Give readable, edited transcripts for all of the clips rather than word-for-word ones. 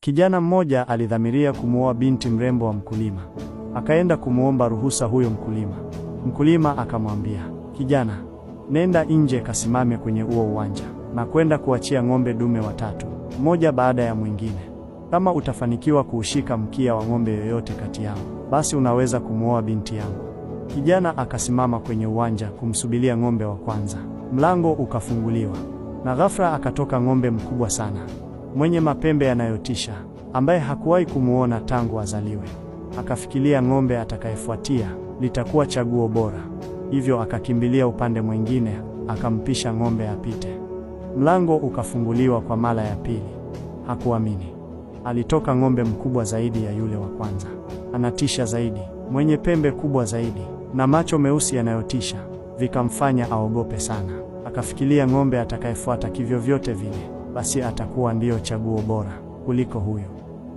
Kijana mmoja alidhamiria kumuoa binti mrembo wa mkulima. Akaenda kumuomba ruhusa huyo mkulima. Mkulima akamwambia, kijana, nenda nje kasimame kwenye huo uwanja na kwenda kuachia ng'ombe dume 3, mmoja baada ya mwingine. Kama utafanikiwa kuushika mkia wa ng'ombe yoyote kati yao, basi unaweza kumuoa binti yangu. Kijana akasimama kwenye uwanja kumsubiria ng'ombe wa kwanza. Mlango ukafunguliwa na ghafla akatoka ng'ombe mkubwa sana, mwenye mapembe yanayotisha, ambaye hakuwahi kumuona tangu azaliwe. Akafikiria ng'ombe atakayefuatia litakuwa chaguo bora, hivyo akakimbilia upande mwingine, akampisha ng'ombe apite. Mlango ukafunguliwa kwa mara ya pili. Hakuamini. Alitoka ng'ombe mkubwa zaidi ya yule wa kwanza, anatisha zaidi, mwenye pembe kubwa zaidi na macho meusi yanayotisha, vikamfanya aogope sana. Akafikiria ng'ombe atakayefuata kivyovyote vile, basi atakuwa ndiyo chaguo bora kuliko huyo.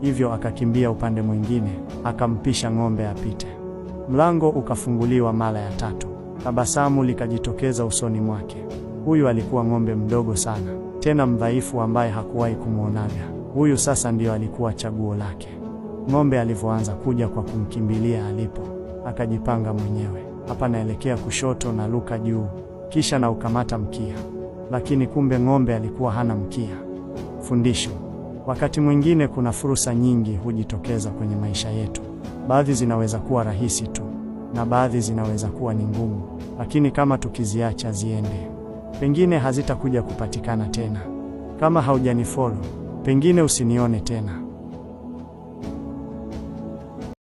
Hivyo akakimbia upande mwingine, akampisha ng'ombe apite. Mlango ukafunguliwa mara ya 3. Tabasamu likajitokeza usoni mwake. Huyu alikuwa ng'ombe mdogo sana, tena mdhaifu ambaye hakuwahi kumuonaga. Huyu sasa ndiyo alikuwa chaguo lake. Ng'ombe alivyoanza kuja kwa kumkimbilia alipo, akajipanga mwenyewe. Hapa naelekea kushoto na luka juu, kisha na ukamata mkia. Lakini kumbe ng'ombe alikuwa hana mkia. Fundisho: wakati mwingine kuna fursa nyingi hujitokeza kwenye maisha yetu. Baadhi zinaweza kuwa rahisi tu, na baadhi zinaweza kuwa ni ngumu, lakini kama tukiziacha ziende, pengine hazitakuja kupatikana tena. Kama haujanifollow, pengine usinione tena.